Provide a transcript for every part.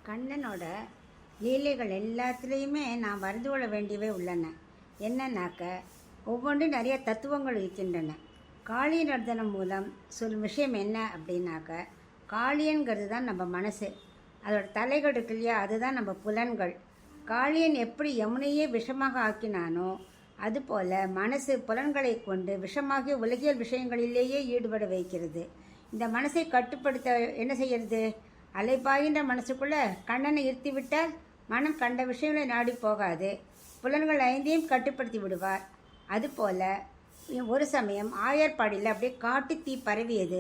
கண்ணனோட லீலைகள் எல்லாத்துலேயுமே நான் வரைந்து கொள்ள வேண்டியவே உள்ளன. என்னன்னாக்க ஒவ்வொன்றும் நிறைய தத்துவங்கள் இருக்கின்றன. காளி நர்த்தனம் மூலம் சொல்லும் விஷயம் என்ன அப்படின்னாக்க, காளியன்கிறது தான் நம்ம மனசு, அதோட தலைகள் இருக்கு இல்லையா, அதுதான் நம்ம புலன்கள். காளியன் எப்படி யமுனையே விஷமாக ஆக்கினானோ அதுபோல் மனசு புலன்களை கொண்டு விஷமாகிய உலகியல் விஷயங்களிலேயே ஈடுபட வைக்கிறது. இந்த மனசை கட்டுப்படுத்த என்ன செய்யறது? அலைபாயின்ற மனசுக்குள்ளே கண்ணனை இருத்திவிட்டால் மனம் கண்ட விஷயங்களை நாடி போகாது, புலன்கள் ஐந்தையும் கட்டுப்படுத்தி விடுவார். அதுபோல் ஒரு சமயம் ஆயர்பாடியில் அப்படியே காட்டு தீ பரவியது.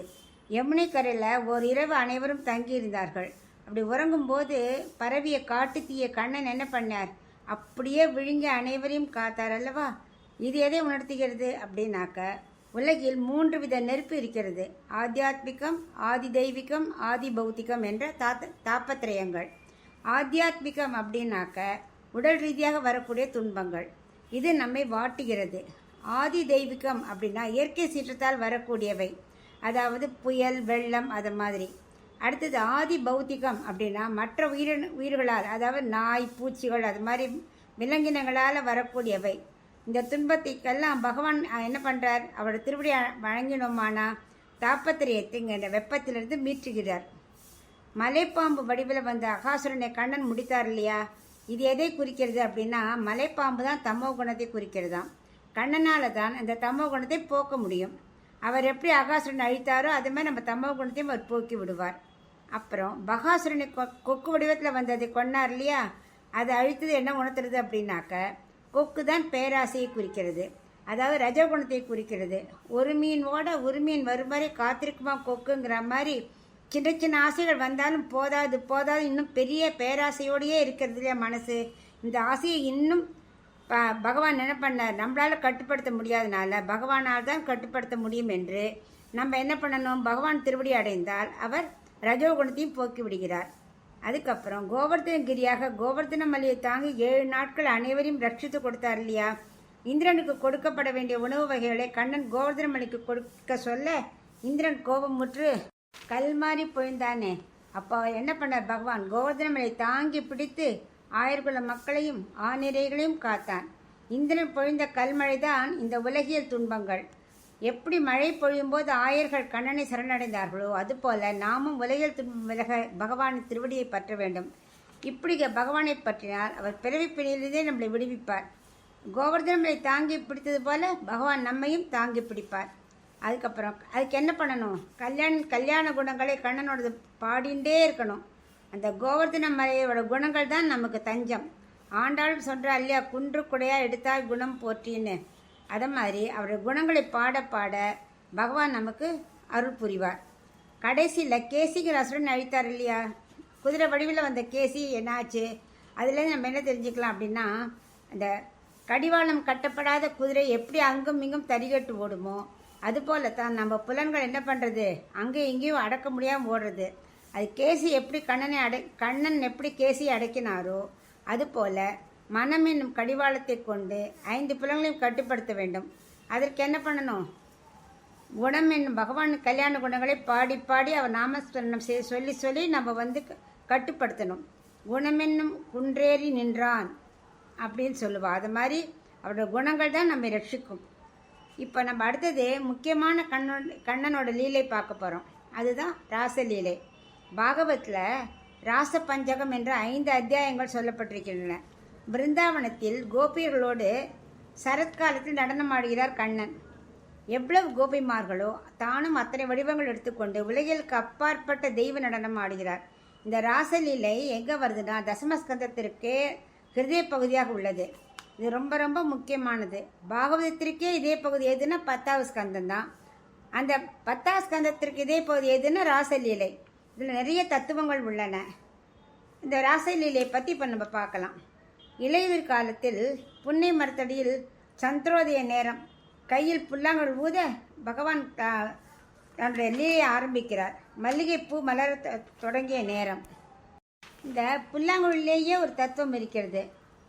யமுனை கரையில் ஒரு இரவு அனைவரும் தங்கியிருந்தார்கள். அப்படி உறங்கும்போது பரவிய காட்டு தீயை கண்ணன் என்ன பண்ணார்? அப்படியே விழுங்கி அனைவரையும் காத்தார் அல்லவா? இது எதை உணர்த்துகிறது அப்படின்னாக்க, உலகில் 3 வித நெருப்பு இருக்கிறது. ஆத்தியாத்மிகம், ஆதி தெய்வீகம், ஆதி பௌத்திகம் என்ற தாப்பத்திரயங்கள். ஆத்தியாத்மிகம் அப்படின்னாக்க உடல் ரீதியாக வரக்கூடிய துன்பங்கள், இது நம்மை வாட்டுகிறது. ஆதி தெய்வீகம் அப்படின்னா இயற்கை சீற்றத்தால் வரக்கூடியவை, அதாவது புயல், வெள்ளம், அது மாதிரி. அடுத்தது ஆதி பௌத்திகம் அப்படின்னா மற்ற உயிர்களால், அதாவது நாய், பூச்சிகள், அது மாதிரி விலங்கினங்களால் வரக்கூடியவை. இந்த துன்பத்துக்கெல்லாம் பகவான் என்ன பண்ணுறார்? அவரோட திருவடி வழங்கினோமானா தாப்பத்திரியத்துங்கிற வெப்பத்திலிருந்து மீட்டுகிறார். மலைப்பாம்பு வடிவில் வந்த அகாசுரனை கண்ணன் முடித்தார் இல்லையா? இது எதை குறிக்கிறது அப்படின்னா, மலைப்பாம்பு தான் தமோ குணத்தை குறிக்கிறதாம். கண்ணனால தான் இந்த தமோ குணத்தை போக்க முடியும். அவர் எப்படி அகாசுரனை அழித்தாரோ அது மாதிரி நம்ம தமோ குணத்தையும் அவர் போக்கி விடுவார். அப்புறம் பகாசுரனை கொக்கு வடிவத்தில் வந்ததை கொண்டார் இல்லையா? அதை அழித்தது என்ன உணர்த்துறது அப்படின்னாக்க, கொக்கு தான் பேராசையை குறிக்கிறது, அதாவது ரஜகுணத்தை குறிக்கிறது. ஒரு மீனோட ஒரு மீன் வரும் மாதிரி காத்திருக்குமா கொக்குங்கிற மாதிரி சின்ன சின்ன ஆசைகள் வந்தாலும் போதாது போதாது இன்னும் பெரிய பேராசையோடையே இருக்கிறது இல்லையா மனசு. இந்த ஆசையை இன்னும் பகவான் என்ன பண்ணார்? நம்மளால் கட்டுப்படுத்த முடியாதனால பகவானால் தான் கட்டுப்படுத்த முடியும் என்று நம்ம என்ன பண்ணணும்? பகவான் திருவடி அடைந்தால் அவர் ரஜோகுணத்தையும் போக்கி விடுகிறார். அதுக்கப்புறம் கோவர்தனகிரியாக கோவர்தன மலையை தாங்கி 7 நாட்கள் அனைவரையும் ரட்சித்து கொடுத்தார் இல்லையா? இந்திரனுக்கு கொடுக்கப்பட வேண்டிய உணவு வகைகளை கண்ணன் கோவர்தன மலைக்கு கொடுக்க சொல்ல இந்திரன் கோபமுற்று கல்மாறி பொழிந்தானே. அப்போ என்ன பண்ணார் பகவான்? கோவர்தன மலையை தாங்கி பிடித்து ஆயர்குல மக்களையும் ஆநிரைகளையும் காத்தான். இந்திரன் பொழிந்த கல்மழை தான் இந்த உலகியல் துன்பங்கள். எப்படி மழை பொழியும் போது ஆயர்கள் கண்ணனை சரணடைந்தார்களோ அதுபோல நாமும் உலகில் துன்பம் விலக பகவானின் திருவடியை பற்ற வேண்டும். இப்படி பகவானை பற்றினால் அவர் பிறவிப்பிணியிலிருந்தே நம்மளை விடுவிப்பார். கோவர்தனமலை தாங்கி பிடித்தது போல பகவான் நம்மையும் தாங்கி பிடிப்பார். அதுக்கப்புறம் அதுக்கு என்ன பண்ணணும்? கல்யாண குணங்களை கண்ணனோட பாடிண்டே இருக்கணும். அந்த கோவர்தன மலையோட குணங்கள் தான் நமக்கு தஞ்சம். ஆண்டாலும் சொல்கிறா இல்லையா, குன்று குடையா எடுத்தால் குணம் போற்றின்னு. அதை மாதிரி அவருடைய குணங்களை பாட பாட பகவான் நமக்கு அருள் புரிவார். கடைசியில் கேசிங்கிற அசுரன் அழித்தார் இல்லையா? குதிரை வடிவில் வந்த கேசி என்னாச்சு? அதுலேருந்து நம்ம என்ன தெரிஞ்சுக்கலாம் அப்படின்னா, அந்த கடிவாளம் கட்டப்படாத குதிரை எப்படி அங்கும் இங்கும் தறிகட்டு ஓடுமோ அதுபோல தான் நம்ம புலன்கள் என்ன பண்ணுறது? அங்கேயும் இங்கேயும் அடக்க முடியாமல் ஓடுறது. அது கேசி எப்படி கண்ணன் எப்படி கேசியை அடக்கினாரோ அதுபோல் மனம் என்னும் கடிவாளத்தை கொண்டு 5 புலன்களையும் கட்டுப்படுத்த வேண்டும். அதற்கு என்ன பண்ணணும்? குணம் என்னும் பகவான் கல்யாண குணங்களை பாடி பாடி அவர் நாமஸ்மரணம் சொல்லி சொல்லி நம்ம கட்டுப்படுத்தணும். குணம் என்னும் குன்றேறி நின்றான் அப்படின்னு சொல்லுவா. அது மாதிரி அவரோட குணங்கள் தான் நம்மை ரட்சிக்கும். இப்போ நம்ம அடுத்தது முக்கியமான கண்ணனோட லீலை பார்க்க போகிறோம். அதுதான் ராசலீலை. பாகவத்தில் ராச பஞ்சகம் என்ற 5 அத்தியாயங்கள் சொல்லப்பட்டிருக்கின்றன. பிருந்தாவனத்தில் கோபியர்களோடு சரத்காலத்தில் நடனமாடுகிறார் கண்ணன். எவ்வளவு கோபிமார்களோ தானும் அத்தனை வடிவங்கள் எடுத்துக்கொண்டு உலகிற்கு அப்பாற்பட்ட தெய்வ நடனம் ஆடுகிறார். இந்த ராசலீலை எங்கே வருதுன்னா தசமஸ்கந்தத்திற்கே ஹிருதய பகுதியாக உள்ளது. இது ரொம்ப ரொம்ப முக்கியமானது. பாகவதத்திற்கே இதே பகுதி எதுன்னா 10வது ஸ்கந்தம் தான். அந்த 10வது ஸ்கந்தத்திற்கு இதே பகுதி எதுன்னா ராசலீலை. இதில் நிறைய தத்துவங்கள் உள்ளன. இந்த ராசலீலையை பற்றி இப்போ நம்ம பார்க்கலாம். இளையுதிர் காலத்தில் புன்னை மரத்தடியில் சந்திரோதய நேரம், கையில் புல்லாங்குழல் ஊத பகவான் தன்னுடைய லீலையை ஆரம்பிக்கிறார். மல்லிகைப்பூ மலர தொடங்கிய நேரம். இந்த புல்லாங்குழலிலேயே ஒரு தத்துவம் இருக்கிறது.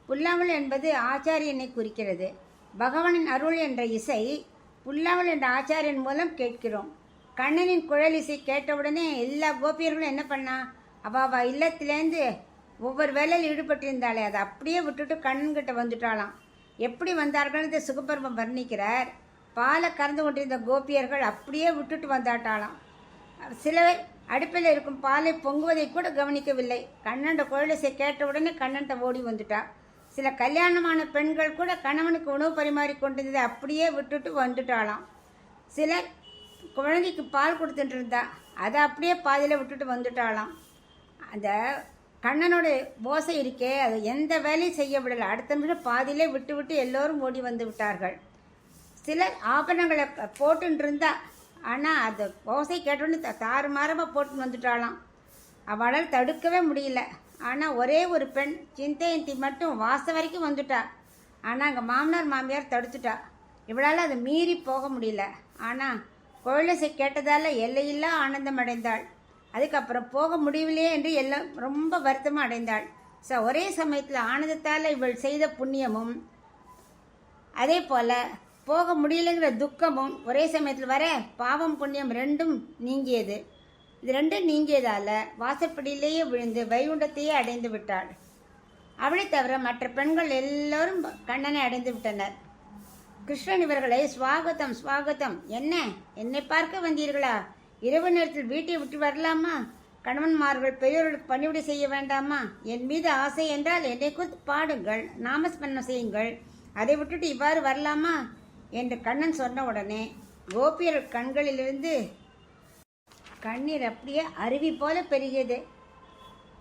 புல்லாங்குழல் என்பது ஆச்சாரியனை குறிக்கிறது. பகவானின் அருள் என்ற இசை புல்லாங்குழல் என்ற ஆச்சாரியன் மூலம் கேட்கிறோம். கண்ணனின் குழல் இசை கேட்டவுடனே எல்லா கோபியர்களும் என்ன பண்ணா? அவ இல்லத்திலேருந்து ஒவ்வொரு வேலையில் ஈடுபட்டிருந்தாளே அதை அப்படியே விட்டுட்டு கண்ணன்கிட்ட வந்துட்டாளாம். எப்படி வந்தார்கள் இந்த சுகபெருமன் வர்ணிக்கிறார். பாலை கறந்து கொண்டிருந்த கோபியர்கள் அப்படியே விட்டுட்டு வந்தாட்டாளாம். சிலர் அடுப்பில் இருக்கும் பாலை பொங்குவதை கூட கவனிக்கவில்லை. கண்ணன்ட குழலிசை கேட்ட உடனே கண்ணன்ட்ட ஓடி வந்துட்டா. சில கல்யாணமான பெண்கள் கூட கணவனுக்கு உணவு பரிமாறி கொண்டிருந்ததை அப்படியே விட்டுட்டு வந்துட்டாளாம். சிலர் குழந்தைக்கு பால் கொடுத்துட்டு இருந்தா அதை அப்படியே பாதியில் விட்டுட்டு வந்துட்டாளாம். அந்த கண்ணனோட போசை இருக்கே, அது எந்த வேலையும் செய்ய விடலை. அடுத்த நிமிஷம் பாதியிலே விட்டு விட்டு எல்லோரும் ஓடி வந்து விட்டார்கள். சிலர் ஆபரணங்களை போட்டுன்னு இருந்தா, ஆனால் அது ஓசை கேட்டோன்னு தாறுமாறமாக போட்டுன்னு வந்துட்டாளாம். அவளால் தடுக்கவே முடியல. ஆனால் ஒரே ஒரு பெண் சிந்தையந்தி மட்டும் வாசல் வரைக்கும் வந்துட்டா. ஆனால் அங்கே மாமனார் மாமியார் தடுத்துட்டா. இவளால் அதை மீறி போக முடியல. ஆனால் குழலிசை கேட்டதால் எல்லையில்லா ஆனந்தம் அடைந்தாள். அதுக்கப்புறம் போக முடியலையே என்று எல்லாம் ரொம்ப வருத்தமாக அடைந்தாள். ஒரே சமயத்தில் ஆனந்தத்தால் இவள் செய்த புண்ணியமும் அதே போல் போக முடியலைங்கிற துக்கமும் ஒரே சமயத்தில் வர பாவம் புண்ணியம் ரெண்டும் நீங்கியது. இது ரெண்டும் நீங்கியதால் வாசற்படியிலேயே விழுந்து வைகுண்டத்தையே அடைந்து விட்டாள். அவளை தவிர மற்ற பெண்கள் எல்லோரும் கண்ணனை அடைந்து விட்டனர். கிருஷ்ணன் இவர்களை ஸ்வாகத்தம் ஸ்வாகத்தம், என்ன என்னை பார்க்க வந்தீர்களா? இரவு நேரத்தில் வீட்டை விட்டு வரலாமா? கணவன்மார்கள் பெரியோர்களுக்கு பணிவிடை செய்ய வேண்டாமா? என் மீது ஆசை என்றால் என்னை குறித்து பாடுங்கள், நாமஸ்மரணம் செய்யுங்கள், அதை விட்டுட்டு இவ்வாறு வரலாமா என்று கண்ணன் சொன்ன உடனே கோபியர் கண்களிலிருந்து கண்ணீர் அப்படியே அருவி போல பெருகியது.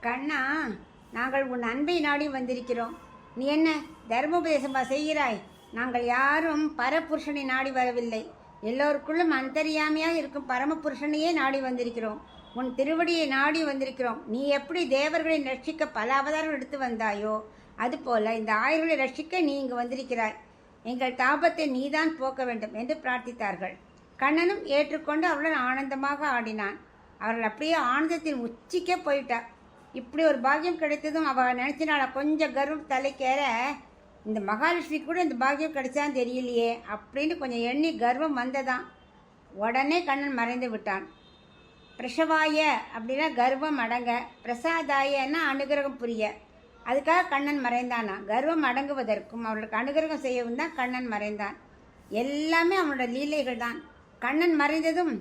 கண்ணா, நாங்கள் உன் அன்பை நாடி வந்திருக்கிறோம். நீ என்ன தர்மோபதேசமா செய்கிறாய்? நாங்கள் யாரும் பரபுருஷனை நாடி வரவில்லை. எல்லோருக்குள்ளும் அந்தரியாமையாக இருக்கும் பரமபுருஷனையே நாடி வந்திருக்கிறோம். உன் திருவடியை நாடி வந்திருக்கிறோம். நீ எப்படி தேவர்களை ரட்சிக்க பல அவதாரம் எடுத்து வந்தாயோ அதுபோல இந்த ஆயர்களை ரட்சிக்க நீ இங்கு வந்திருக்கிறாய். எங்கள் தாபத்தை நீதான் போக்க வேண்டும் என்று பிரார்த்தித்தார்கள். கண்ணனும் ஏற்றுக்கொண்டு அவளுடன் ஆனந்தமாக ஆடினான். அவர்கள் அப்படியே ஆனந்தத்தின் உச்சிக்கே போயிட்டா. இப்படி ஒரு பாக்கியம் கிடைத்ததும் அவள் நினைச்சினால கொஞ்சம் கர்வம் தலைக்கேற, இந்த மகாலட்சுமி கூட இந்த பாக்கியம் கிடைச்சான்னு தெரியலையே அப்படின்னு கொஞ்சம் எண்ணி கர்வம் வந்ததான். உடனே கண்ணன் மறைந்து விட்டான். பிரசவாய அப்படின்னா கர்வம் அடங்க, பிரசாதாயன்னா அனுகிரகம் புரிய. அதுக்காக கண்ணன் மறைந்தானா. கர்வம் அடங்குவதற்கும் அவர்களுக்கு அனுகிரகம் செய்யவும் தான் கண்ணன் மறைந்தான். எல்லாமே அவனோட லீலைகள் தான். கண்ணன் மறைந்ததும்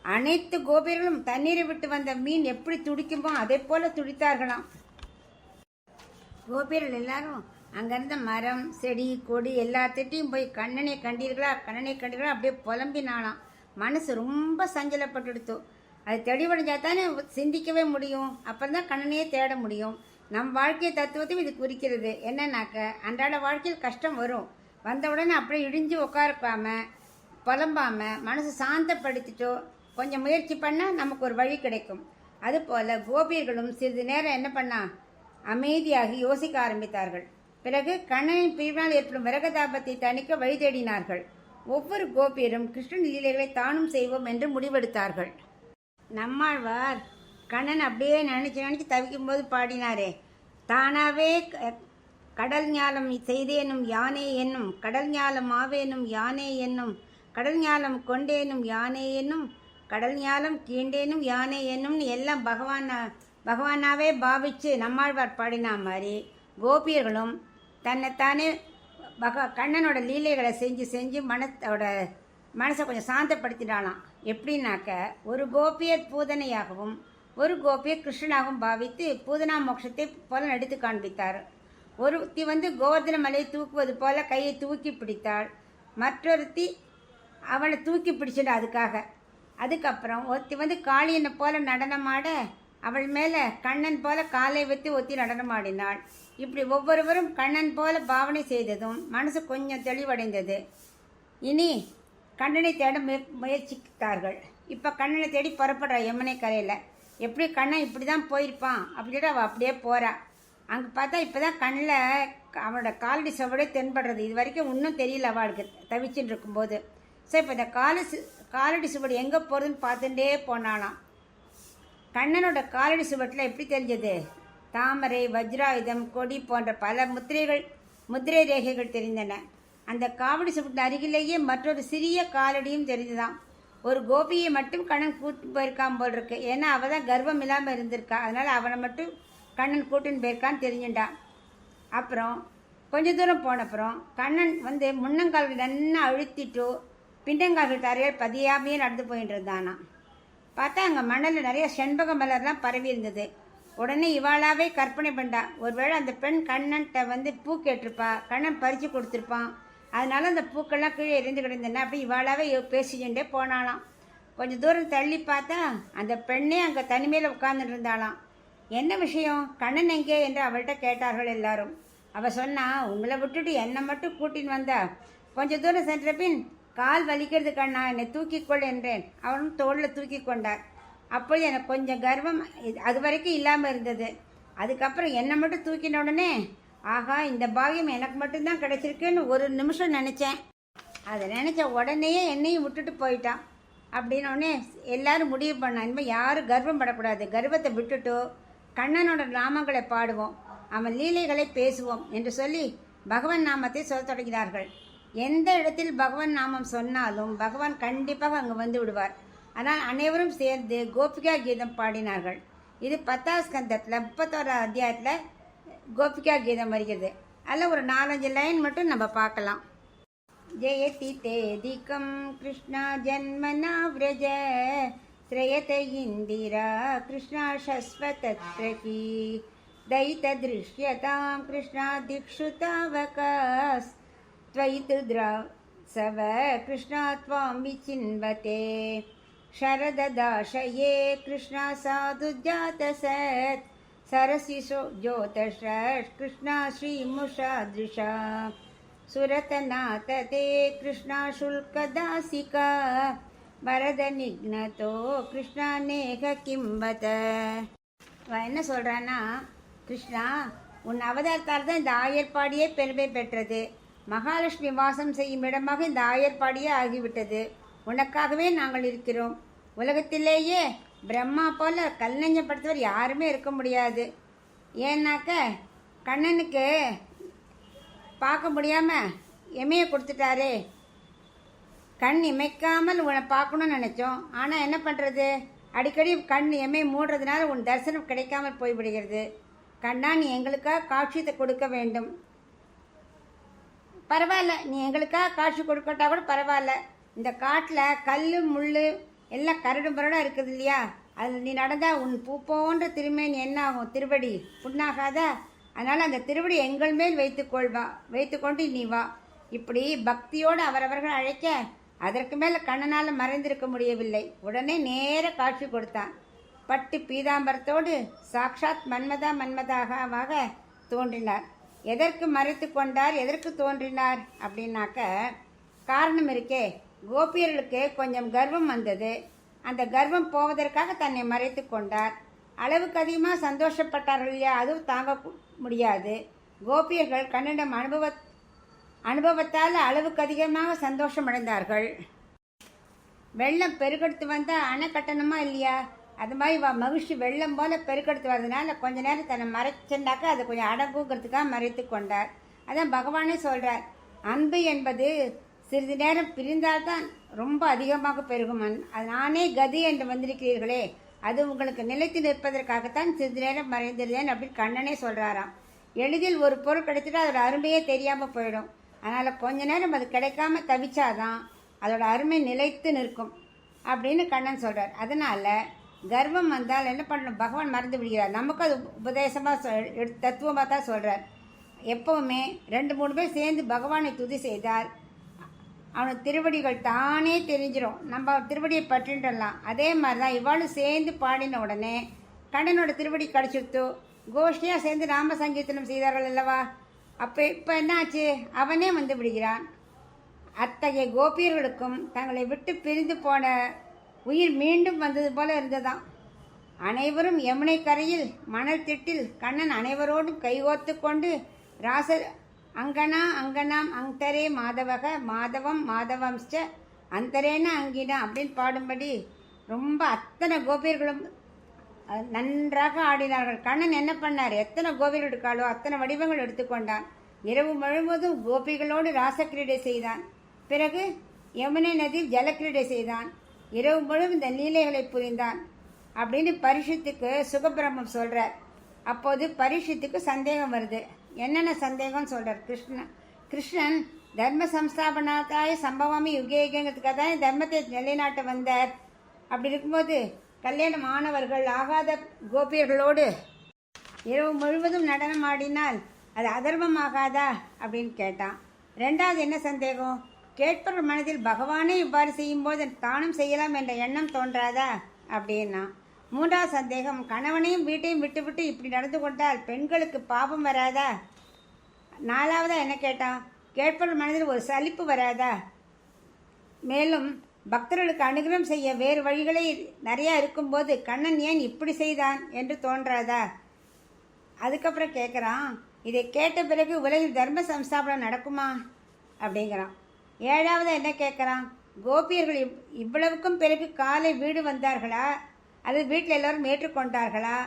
அனைத்து கோபியர்களும் தண்ணீரை விட்டு வந்த மீன் எப்படி துடிக்குமோ அதே போல துடித்தார்களாம். கோபியர்கள் எல்லாரும் அங்கிருந்த மரம் செடி கொடி எல்லாத்திட்டையும் போய் கண்ணனை கண்டீர்களா கண்ணனை கண்டீர்களா அப்படியே புலம்பினாலாம். மனசு ரொம்ப சஞ்சலப்பட்டுடுத்தோ. அது தெளிவடைஞ்சா தானே சிந்திக்கவே முடியும். அப்புறம் தான் கண்ணனையே தேட முடியும். நம் வாழ்க்கை தத்துவத்தையும் இது குறிக்கிறது. என்னன்னாக்க அன்றாட வாழ்க்கையில் கஷ்டம் வரும். வந்தவுடனே அப்படியே இடிஞ்சு உட்காரக்காம புலம்பாம மனசு சாந்தப்படுத்திட்டோ கொஞ்சம் முயற்சி பண்ணால் நமக்கு ஒரு வழி கிடைக்கும். அதுபோல் கோபியர்களும் சிறிது நேரம் என்ன பண்ணா அமைதியாகி யோசிக்க ஆரம்பித்தார்கள். பிறகு கண்ணனின் பிரிவினால் ஏற்படும் விரகதாபத்தை தணிக்க வழி தேடினார்கள். ஒவ்வொரு கோபியரும் கிருஷ்ணன் லீலைகளை தானும் செய்வோம் என்று முடிவெடுத்தார்கள். நம்மாழ்வார் கண்ணன் அப்படியே நினைச்சு தவிக்கும் போது பாடினாரே, தானாவே கடல் ஞாலம் செய்தேனும் யானே என்னும், கடல் ஞாலம் ஆவேனும் யானே என்னும், கடல் ஞாலம் கொண்டேனும் யானே என்னும், கடல் ஞாலம் கீண்டேனும் யானே என்னும்னு எல்லாம் பகவானாவே பாவிச்சு நம்மாழ்வார் பாடினா மாதிரி கோபியர்களும் தன்னைத்தானே கண்ணனோட லீலைகளை செஞ்சு மனசை கொஞ்சம் சாந்தப்படுத்தினாலாம். எப்படின்னாக்க ஒரு கோபியர் பூதனையாகவும் ஒரு கோபியர் கிருஷ்ணனாகவும் பாவித்து பூதனா மோட்சத்தை போல நடித்து காண்பித்தார். ஒருத்தி கோவர்தன மலையை தூக்குவது போல கையை தூக்கி பிடித்தாள். மற்றொருத்தி அவளை தூக்கி பிடிச்சிட அதுக்காக. அதுக்கப்புறம் ஒருத்தி காளியனை போல நடனமாட அவள் மேலே கண்ணன் போல காலை வைத்து ஒத்தி நடனமாடினாள். இப்படி ஒவ்வொருவரும் கண்ணன் போல பாவனை செய்ததும் மனசு கொஞ்சம் தெளிவடைந்தது. இனி கண்ணனை தேட முயற்சித்தார்கள். இப்போ கண்ணனை தேடி புறப்படுறா யமுனை கரையில். எப்படி கண்ணன் இப்படி தான் போயிருப்பான் அப்படின்ட்டு அவள் அப்படியே போகிறா. அங்கே பார்த்தா இப்போ தான் கண்ணில் அவனோட காலடி சுவடே தென்படுறது. இது வரைக்கும் இன்னும் தெரியல அவளுக்கு தவிச்சுட்டு இருக்கும்போது. ஸோ இப்போ இந்த காலடி சுவடு எங்கே போகிறதுன்னு பார்த்துட்டே போனாலாம். கண்ணனோட காலடி சுவட்டில் எப்படி தெரிஞ்சது? தாமரை, வஜ்ராயுதம், கொடி போன்ற பல முத்திரை ரேகைகள் தெரிந்தன. அந்த காவடி சுவட்டின் அருகிலேயே மற்றொரு சிறிய காலடியும் தெரிஞ்சுதான். ஒரு கோபியை மட்டும் கண்ணன் கூட்டு போயிருக்கான் போல் இருக்கு. ஏன்னா அவள் தான் கர்வம் இல்லாமல் இருந்திருக்கா. அதனால் அவனை மட்டும் கண்ணன் கூட்டுன்னு போயிருக்கான்னு தெரிஞ்சுட்டான். அப்புறம் கொஞ்ச தூரம் போனப்புறம் கண்ணன் வந்து முன்னங்கால்கள் நல்லா அழுத்திட்டு பின்னங்கால்கள் தரையில் பதியாமையே நடந்து போயிட்டு இருந்தானா. பார்த்தா அங்கே மணலில் நிறைய செண்பக மலர்லாம் பரவி இருந்தது. உடனே இவாளாவே கற்பனை பண்ணா, ஒருவேளை அந்த பெண் கண்ணன்கிட்ட வந்து பூ கேட்டிருப்பா, கண்ணன் பறித்து கொடுத்துருப்பான், அதனால அந்த பூக்கள்லாம் கீழே எரிந்து கிடந்தன. அப்படி இவாளாவே பேசிச்சுட்டே போனாலாம். கொஞ்சம் தூரம் தள்ளி பார்த்தா அந்த பெண்ணே அங்கே தனிமையில் உட்கார்ந்துட்டு இருந்தாளாம். என்ன விஷயம், கண்ணன் எங்கே என்று அவள்கிட்ட கேட்டார்கள் எல்லாரும். அவள் சொன்னா, உங்களை விட்டுட்டு என்னை மட்டும் கூட்டின்னு வந்தா, கொஞ்சம் தூரம் சென்ற பின் கால் வலிக்கிறது கண்ணா, என்னை தூக்கிக்கொள் என்றேன். அவனும் தோளில் தூக்கி கொண்டார். அப்போது எனக்கு கொஞ்சம் கர்வம் அது வரைக்கும் இல்லாமல் இருந்தது. அதுக்கப்புறம் என்னை மட்டும் தூக்கின உடனே, ஆகா இந்த பாகியம் எனக்கு மட்டும்தான் கிடைச்சிருக்குன்னு ஒரு நிமிஷம் நினச்சேன். அதை நினச்ச உடனேயே என்னையும் விட்டுட்டு போயிட்டான். அப்படின்னோடனே எல்லாரும் முடிவு பண்ணான், இனிமேல் யாரும் கர்வம் படக்கூடாது, கர்வத்தை விட்டுட்டோ கண்ணனோட நாமங்களை பாடுவோம், அவன் லீலைகளை பேசுவோம் என்று சொல்லி பகவான் நாமத்தை சொல்ல தொடங்கினார்கள். எந்த இடத்தில் பகவான் நாமம் சொன்னாலும் பகவான் கண்டிப்பாக அங்கே வந்து விடுவார். ஆனால் அனைவரும் சேர்ந்து கோபிகா கீதம் பாடினார்கள். இது 10ஆம் ஸ்கந்தத்தில் 31ஆம் அத்தியாயத்தில் கோபிகா கீதம் வருகிறது. அதில் ஒரு 4-5 லைன் மட்டும் நம்ம பார்க்கலாம். ஜெயதி தேதிகம் கிருஷ்ணா ஜன்மனா விரஜ ஸ்ரயத இந்திரா கிருஷ்ணா சஸ்வதத்ரகி தைத திருஷ்யதாம் கிருஷ்ணா திக்ஷுதாவகாஸ் त्वयितुद्रा सव कृष्णा त्वां विचिन्वते शरददाशये कृष्णा साधुजातसत् सरसिषो ज्योतषः कृष्णा श्रीमुषादृशा सुरतनाथ ते कृष्णा शुल्कदासिका वरदनिघ्नतो कृष्णा नेह किंबत. என்ன சொல்கிறான்னா, கிருஷ்ணா உன் அவதாரத்தால் தான் இந்த ஆயர்பாடியே பெருமை பெற்றது. மகாலட்சுமி வாசம் செய்யும் இடமாக இந்த ஆயர்பாடியே ஆகிவிட்டது. உனக்காகவே நாங்கள் இருக்கிறோம். உலகத்திலேயே பிரம்மா போல கல்நெஞ்சப்படுத்தவர் யாருமே இருக்க முடியாது. ஏன்னாக்க கண்ணனுக்கு பார்க்க முடியாமல் எமையை கொடுத்துட்டாரே. கண் இமைக்காமல் உன்னை பார்க்கணும்னு நினச்சோம். ஆனால் என்ன பண்ணுறது, அடிக்கடி கண் எமை மூடுறதுனால உன் தரிசனம் கிடைக்காமல் போய்விடுகிறது. கண்ணா, நீ எங்களுக்காக காட்சியத்தை கொடுக்க வேண்டும். பரவாயில்ல, நீ எங்களுக்காக காட்சி கொடுக்கட்டா கூட பரவாயில்ல. இந்த காட்டில் கல் முள் எல்லாம் கரடு முரடாக இருக்குது இல்லையா, அதில் நீ நடந்தால் உன் பூ போன்ற திருமேனி என்ன ஆகும், திருவடி புண்ணாகாதா? அதனால் அந்த திருவடி எங்கள் மேல் வைத்துக்கொண்டு நீ வா. இப்படி பக்தியோடு அவரவர்கள் அழைக்க அதற்கு மேலே கண்ணனால் மறைந்திருக்க முடியவில்லை. உடனே நேர காட்சி கொடுத்தான். பட்டு பீதாம்பரத்தோடு சாக்ஷாத் மன்மதாகவாக தோன்றினார். எதற்கு மறைத்து கொண்டார், எதற்கு தோன்றினார் அப்படின்னாக்க காரணம் இருக்கே. கோபியர்களுக்கு கொஞ்சம் கர்வம் வந்தது. அந்த கர்வம் போவதற்காக தன்னை மறைத்து கொண்டார். அளவுக்கு அதிகமாக சந்தோஷப்பட்டார்கள் இல்லையா, அதுவும் தாங்க முடியாது. கோபியர்கள் கண்ணிடம் அனுபவத்தால் அளவுக்கு அதிகமாக சந்தோஷம் அடைந்தார்கள். வெள்ளம் பெருக்கெடுத்து வந்தால் அணை கட்டணுமா இல்லையா, அது மாதிரி மகிழ்ச்சி வெள்ளம் போல பெருக்கெடுத்து வர்றதுனால கொஞ்ச நேரம் தன்னை மறைச்சுண்டாக்கா அதை கொஞ்சம் அடங்குங்கிறதுக்காக மறைத்து கொண்டார். அதான் பகவானே சொல்கிறார், அன்பு என்பது சிறிது நேரம் பிரிந்தால்தான் ரொம்ப அதிகமாக பெருகும். அது நானே கதி என்று வந்திருக்கிறீர்களே, அது உங்களுக்கு நிலைத்து நிற்பதற்காகத்தான் சிறிது நேரம் மறைந்திருந்தேன் அப்படின்னு கண்ணனே சொல்கிறாராம். எளிதில் ஒரு பொருள் கிடைச்சிட்டு அதோட அருமையே தெரியாமல் போயிடும். அதனால் கொஞ்ச நேரம் அது கிடைக்காம தவிச்சாதான் அதோட அருமை நிலைத்து நிற்கும் அப்படின்னு கண்ணன் சொல்கிறார். அதனால் கர்வம் வந்தால் என்ன பண்ணணும், பகவான் மறந்து விடுகிறார். நமக்கு அது உபதேசமாக தத்துவமாக தான் சொல்கிறார். எப்போவுமே 2-3 பேர் சேர்ந்து பகவானை துதி செய்தால் அவனுக்கு திருவடிகள் தானே தெரிஞ்சிடும். நம்ம திருவடியை பற்றின்றலாம். அதே மாதிரி தான் இவாளும் சேர்ந்து பாடின உடனே கண்ணனோட திருவடி கிடச்சிருத்தோ. கோஷ்டியாக சேர்ந்து ராம சங்கீர்த்தனம் செய்தார்கள் அல்லவா, இப்போ என்னாச்சு, அவனே வந்து விடுகிறான். அத்தகைய கோபியர்களுக்கும் தங்களை விட்டு பிரிந்து போன உயிர் மீண்டும் வந்தது போல இருந்ததாம். அனைவரும் யமுனை கரையில் மணல் திட்டில் கண்ணன் அனைவரோடும் கைகோத்து கொண்டு ராசர் அங்கனாம் அந்தரே மாதவக மாதவம் மாதவம்ச்ச அந்தரேன அங்கினா அப்படின்னு பாடும்படி ரொம்ப அத்தனை கோபியர்களும் நன்றாக ஆடினார்கள். கண்ணன் என்ன பண்ணார், எத்தனை கோபியர்கள் எடுக்காளோ அத்தனை வடிவங்கள் எடுத்துக்கொண்டான். இரவு முழுவதும் கோபிகளோடு ராசக்கிரீடை செய்தான். பிறகு யமுனை நதியில் ஜலக்கிரீடை செய்தான். இரவு முழுவதும் இந்த லீலைகளை புரிந்தான் அப்படின்னு பரிஷத்துக்கு சுகபிரம்மம் சொல்கிறார். அப்போது பரீட்சித்துக்கு சந்தேகம் வருது. என்னென்ன சந்தேகம் சொல்றார் கிருஷ்ணன் தர்ம சம்ஸ்தாபனாத்தாய சம்பவமே யுகே யுகங்கிறதுக்காக தான் தர்மத்தை நிலைநாட்ட வந்தார். அப்படி இருக்கும்போது கல்யாணம் ஆனவர்கள் ஆகாத கோபியர்களோடு இரவு முழுவதும் நடனம் ஆடினால் அது அதர்மம் ஆகாதா அப்படின்னு கேட்டான். ரெண்டாவது என்ன சந்தேகம், கேட்பவர் மனதில் பகவானே இவ்வாறு செய்யும்போது தானும் செய்யலாம் என்ற எண்ணம் தோன்றாதா அப்படின்னா. மூன்றாவது சந்தேகம், கணவனையும் வீட்டையும் விட்டுவிட்டு இப்படி நடந்து கொண்டால் பெண்களுக்கு பாபம் வராதா. நாலாவதா என்ன கேட்டான், கேட்பவர் மனதில் ஒரு சலிப்பு வராதா. மேலும் பக்தர்களுக்கு அனுகிரகம் செய்ய வேறு வழிகளே நிறையா இருக்கும்போது கண்ணன் ஏன் இப்படி செய்தான் என்று தோன்றாதா. அதுக்கப்புறம் கேட்குறான், இதை கேட்ட பிறகு உலகில் தர்ம சம்ஸ்தாபனம் நடக்குமா அப்படிங்கிறான். ஏழாவது என்ன கேட்குறான், கோபியர்கள் இவ்வளவுக்கும் பிறகு காலை வீடு வந்தார்களா, அது வீட்டில் எல்லோரும் ஏற்றுக்கொண்டார்களா,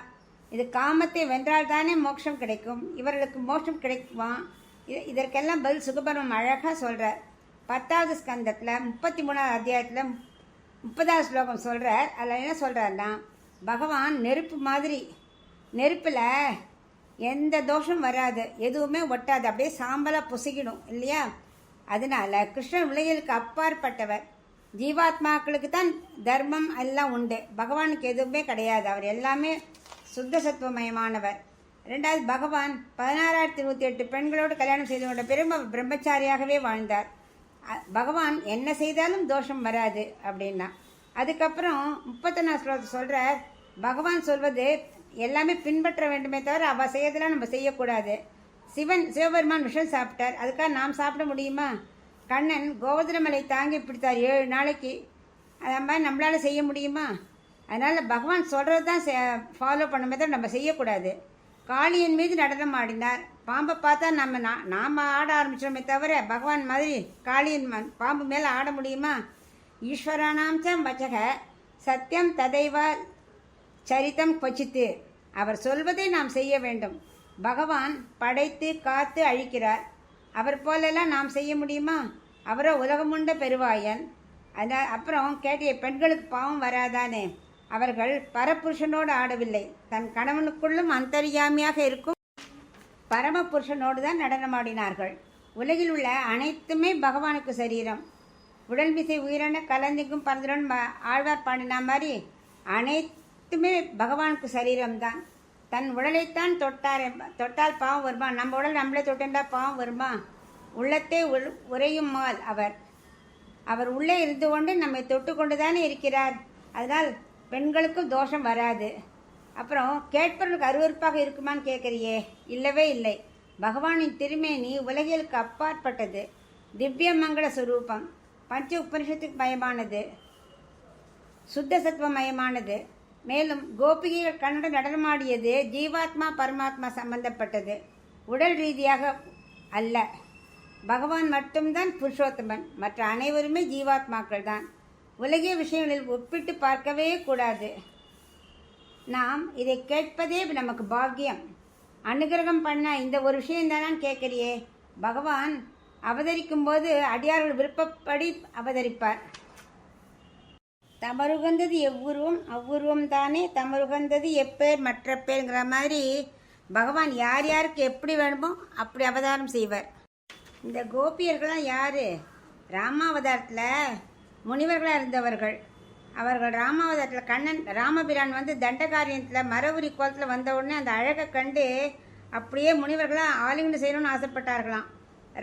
இது காமத்தை வென்றால் தானே மோட்சம் கிடைக்கும், இவர்களுக்கு மோட்சம் கிடைக்குமா. இதற்கெல்லாம் பதில் சுகபரம் அழகாக சொல்கிறார். 10வது ஸ்கந்தத்தில் 33வது அத்தியாயத்தில் 30வது ஸ்லோகம் சொல்கிறார். அதில் என்ன சொல்கிறாருன்னா, பகவான் நெருப்பு மாதிரி, நெருப்பில் எந்த தோஷம் வராது, எதுவுமே ஒட்டாது, அப்படியே சாம்பலாக புசிக்கிடும் இல்லையா. அதனால கிருஷ்ணன் உலகிற்கு அப்பாற்பட்டவர். ஜீவாத்மாக்களுக்கு தான் தர்மம் எல்லாம் உண்டு, பகவானுக்கு எதுவுமே கிடையாது. அவர் எல்லாமே சுத்த சத்துவமயமானவர். ரெண்டாவது, பகவான் 16,108 பெண்களோடு கல்யாணம் செய்து கொண்ட பிறகு அவர் பிரம்மச்சாரியாகவே வாழ்ந்தார். பகவான் என்ன செய்தாலும் தோஷம் வராது அப்படின்னா. அதுக்கப்புறம் 31வது ஸ்லோகத்தை சொல்கிறார், பகவான் சொல்வது எல்லாமே பின்பற்ற வேண்டுமே தவிர அவள் செய்யறதெல்லாம் நம்ம செய்யக்கூடாது. சிவபெருமான் விஷம் சாப்பிட்டார், அதுக்காக நாம் சாப்பிட முடியுமா. கண்ணன் கோவர்தனமலை தாங்கி பிடித்தார் 7 நாளைக்கு, அது மாதிரி நம்மளால் செய்ய முடியுமா. அதனால் பகவான் சொல்கிறது தான் ஃபாலோ பண்ணுமே தவிர நம்ம செய்யக்கூடாது. காளியின் மீது நடனம் ஆடினார், பாம்பை பார்த்தா நாம் ஆட ஆரம்பிச்சிடமே தவிர பகவான் மாதிரி காளியின் பாம்பு மேலே ஆட முடியுமா. ஈஸ்வரானாம்சம் வச்சக சத்தியம் ததைவா சரித்தம் கொச்சித்து, அவர் சொல்வதை நாம் செய்ய வேண்டும். பகவான் படைத்து காத்து அழிக்கிறார், அவர் போலெல்லாம் நாம் செய்ய முடியுமா. அவரோ உலகமுண்ட பெருவாயன். அப்புறம் கேட்டிய பெண்களுக்கு பாவம் வராதானே, அவர்கள் பரபுருஷனோடு ஆடவில்லை, தன் கணவனுக்குள்ளும் அந்தரியாமியாக இருக்கும் பரமபுருஷனோடு தான் நடனமாடினார்கள். உலகில் உள்ள அனைத்துமே பகவானுக்கு சரீரம். உடல் மிசை உயிரான கலந்திக்கும் பறந்துடன் ஆழ்வார் பாடின மாதிரி அனைத்துமே பகவானுக்கு சரீரம்தான். தன் உடலைத்தான் தொட்டால் பாவம் வருமா. நம்ம உடல் நம்மளே தொட்டா பாவம் வருமா. உள்ளத்தை உறையும் மால் அவர் உள்ளே இருந்து கொண்டு நம்மை தொட்டு கொண்டு தானே இருக்கிறார். அதனால் பெண்களுக்கும் தோஷம் வராது. அப்புறம் கேட்பவர்களுக்கு அருவருப்பாக இருக்குமான்னு கேட்குறியே, இல்லவே இல்லை. பகவானின் திருமேனி உலகிற்கு அப்பாற்பட்டது, திவ்ய மங்கள சுரூபம், பஞ்ச உபனிஷத்துக்கு மயமானது, சுத்த சத்துவ மயமானது. மேலும் கோபிகைகள் கண்ணுடன் நடனமாடியது ஜீவாத்மா பரமாத்மா சம்பந்தப்பட்டது, உடல் ரீதியாக அல்ல. பகவான் மட்டும்தான் புருஷோத்தமன், மற்ற அனைவருமே ஜீவாத்மாக்கள் தான். உலகிய விஷயங்களில் ஒப்பிட்டு பார்க்கவே கூடாது. நாம் இதை கேட்பதே நமக்கு பாக்கியம். அனுகிரகம் பண்ண இந்த ஒரு விஷயம் தானான்னு கேட்குறியே. பகவான் அவதரிக்கும் போது அடியார்கள் விருப்பப்படி அவதரிப்பார். தமருகந்தது எவ்வுருவம் அவ்வுருவம் தானே தமருகந்தது எப்பேர் மற்ற பேருங்கிற மாதிரி பகவான் யார் யாருக்கு எப்படி வேணுமோ அப்படி அவதாரம் செய்வார். இந்த கோபியர்கள்லாம் யார், ராமாவதாரத்தில் முனிவர்களாக இருந்தவர்கள். அவர்கள் ராமாவதாரத்தில் கண்ணன் ராமபிரான் தண்டகாரியத்தில் மரவுரி கோலத்தில் வந்த உடனே அந்த அழகை கண்டு அப்படியே முனிவர்களாக ஆலிங்கனம் செய்யணும்னு ஆசைப்பட்டார்களாம்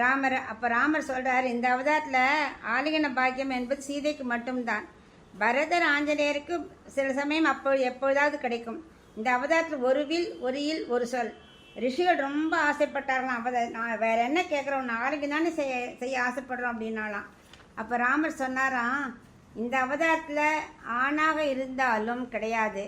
ராமர். அப்போ ராமர் சொல்கிறார், இந்த அவதாரத்தில் ஆலிங்கன பாக்கியம் என்பது சீதைக்கு மட்டும்தான். பரதர் ஆஞ்சநேயருக்கு சில சமயம் எப்பொழுதாவது கிடைக்கும். இந்த அவதாரத்தில் ஒரு வில் ஒரு இல் ஒரு சொல். ரிஷிகள் ரொம்ப ஆசைப்பட்டார்களாம். நான் வேற என்ன கேட்குறோம், நாளைக்கு தானே செய்ய ஆசைப்படுறோம் அப்படின்னாலாம். அப்போ ராமர் சொன்னாராம், இந்த அவதாரத்தில் ஆணாக இருந்தாலும் கிடையாது,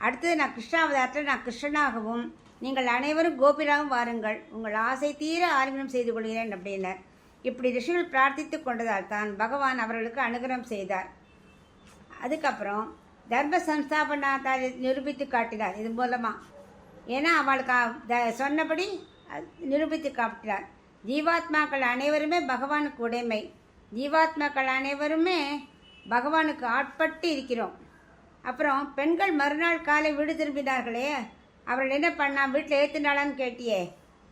அடுத்தது நான் கிருஷ்ணாவதாரத்தில் நான் கிருஷ்ணனாகவும் நீங்கள் அனைவரும் கோபிராகவும் வாருங்கள், உங்கள் ஆசை தீர ஆலிங்கனம் செய்து கொள்கிறேன் அப்படின்னார். இப்படி ரிஷிகள் பிரார்த்தித்து கொண்டதால் தான் பகவான் அவர்களுக்கு அனுகிரகம் செய்தார். அதுக்கப்புறம் தர்ம சம்ஸ்தாபனாத்தாரை நிரூபித்து காட்டினார் இது மூலமாக. ஏன்னா அவளுக்கு சொன்னபடி நிரூபித்து காட்டினார். ஜீவாத்மாக்கள் அனைவருமே பகவானுக்கு உடைமை, ஜீவாத்மாக்கள் அனைவருமே பகவானுக்கு ஆட்பட்டு இருக்கிறோம். அப்புறம் பெண்கள் மறுநாள் காலை வீடு திரும்பினார்களே, அவர்கள் என்ன பண்ணா வீட்டில் ஏற்றுனாளான்னு கேட்டியே,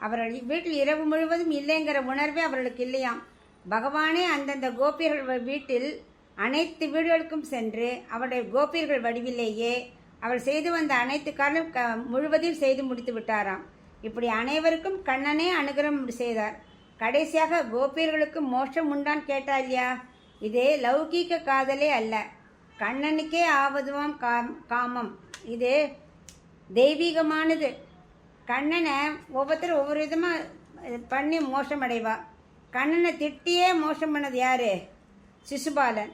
அவர்கள் வீட்டில் இரவு முழுவதும் இல்லைங்கிற உணர்வே அவர்களுக்கு இல்லையாம். பகவானே அந்தந்த கோபியர்கள் வீட்டில் அனைத்து வீடுகளுக்கும் சென்று அவருடைய கோபியர்கள் வடிவிலேயே அவள் செய்து வந்த அனைத்து காரணம் முழுவதையும் செய்து முடித்து விட்டாராம். இப்படி அனைவருக்கும் கண்ணனே அனுகிரகம் செய்தார். கடைசியாக கோபியர்களுக்கு மோட்சம் உண்டான்னு கேட்டா இல்லையா, இதே லௌகீக காதலே அல்ல, கண்ணனுக்கே ஆவதுவாம் காமம். இது தெய்வீகமானது. கண்ணனை ஒவ்வொருத்தரும் ஒவ்வொரு விதமாக பண்ணி மோசம் அடைவா. கண்ணனை திட்டியே மோசம் பண்ணது யார்? சிசுபாலன்.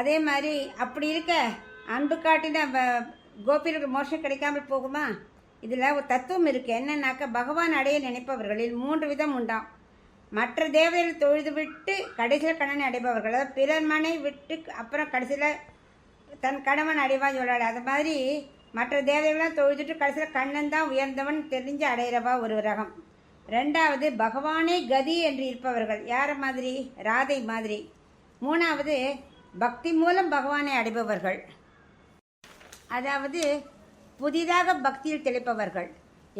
அதே மாதிரி அப்படி இருக்க அன்பு காட்டின கோபியர்களுக்கு மோசம் கிடைக்காமல் போகுமா? இதில் ஒரு தத்துவம் இருக்குது. என்னன்னாக்கா, பகவான் அடைய நினைப்பவர்களில் 3 விதம் உண்டாம். மற்ற தேவதைகளை தொழுது விட்டு கடைசியில் கண்ணனை அடைபவர்கள், அதாவது பிறர் மனை விட்டு அப்புறம் கடைசியில் தன் கணவன் அடைவான்னு சொல்லலை. அது மாதிரி மற்ற தேவதைகளாம் தொழுதுட்டு கடைசியில் கண்ணன் தான் உயர்ந்தவன் தெரிஞ்சு அடையிறவா ஒரு ரகம். 2வது பகவானே கதி என்று இருப்பவர்கள், யார மாதிரி? ராதை மாதிரி. 3வது பக்தி மூலம் பகவானை அடைபவர்கள், அதாவது புதிதாக பக்தியில் திளைப்பவர்கள்.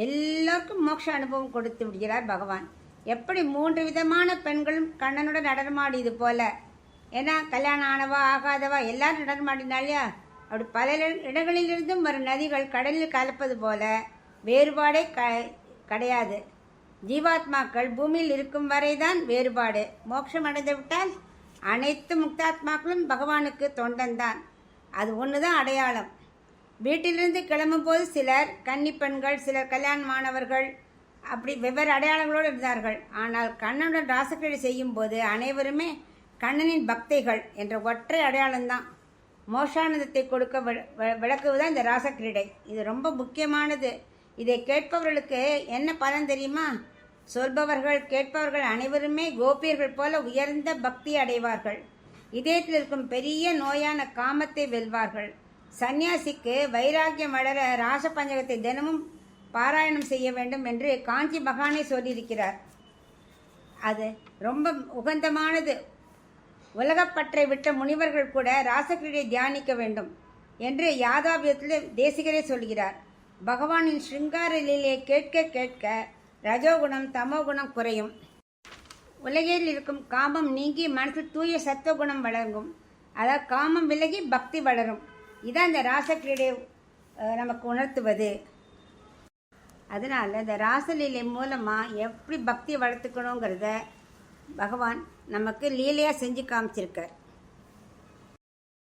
எல்லோருக்கும் மோட்ச அனுபவம் கொடுத்து விடுகிறார் பகவான். எப்படி 3 விதமான பெண்களும் கண்ணனுடன் நடனமாடியது போல, ஏன்னா கல்யாணம் ஆனவா ஆகாதவா எல்லாரும் நடனமாடினாலையா, அப்படி பல இடங்களிலிருந்தும் வரும் நதிகள் கடலில் கலப்பது போல வேறுபாடே கிடையாது. ஜீவாத்மாக்கள் பூமியில் இருக்கும் வரைதான் வேறுபாடு. மோட்சம் அடைந்து விட்டால் அனைத்து முக்தாத்மாக்களும் பகவானுக்கு தொண்டன்தான். அது ஒன்று தான் அடையாளம். வீட்டிலிருந்து கிளம்பும் போது சிலர் கன்னி பெண்கள், சிலர் கல்யாணமானவர்கள், அப்படி வெவ்வேறு அடையாளங்களோடு இருந்தார்கள். ஆனால் கண்ணனுடன் ராசக்கிரீடை செய்யும் போது அனைவருமே கண்ணனின் பக்தைகள் என்ற ஒற்றை அடையாளம்தான். மோஷானந்தத்தை கொடுக்க விளக்குவதுதான் இந்த ராசக்கிரீடை. இது ரொம்ப முக்கியமானது. இதை கேட்பவர்களுக்கு என்ன பலன் தெரியுமா? சொல்பவர்கள் கேட்பவர்கள் அனைவருமே கோபியர்கள் போல உயர்ந்த பக்தி அடைவார்கள். இதயத்தில் இருக்கும் பெரிய நோயான காமத்தை வெல்வார்கள். சந்நியாசிக்கு வைராக்கியம் வளர ராச பஞ்சகத்தை தினமும் பாராயணம் செய்ய வேண்டும் என்று காஞ்சி மகானே சொல்லியிருக்கிறார். அது ரொம்ப உகந்தமானது. உலகப்பற்றை விட்ட முனிவர்கள் கூட ராசக்கிரீடை தியானிக்க வேண்டும் என்று யாதாவியத்தில் தேசிகரே சொல்கிறார். பகவானின் ஸ்ருங்கார லீலையை கேட்க கேட்க ரஜோகுணம் தமோகுணம் குறையும். உலகில் இருக்கும் காமம் நீங்கி மனசில் தூய சத்துவகுணம் வளரும். அதாவது காமம் விலகி பக்தி வளரும். இதான் இந்த ராசக்கிரீடை நமக்கு உணர்த்துவது. அதனால் இந்த ராசலீலை மூலமாக எப்படி பக்தியை வளர்த்துக்கணுங்கிறத பகவான் நமக்கு லீலையாக செஞ்சு காமிச்சிருக்கார்.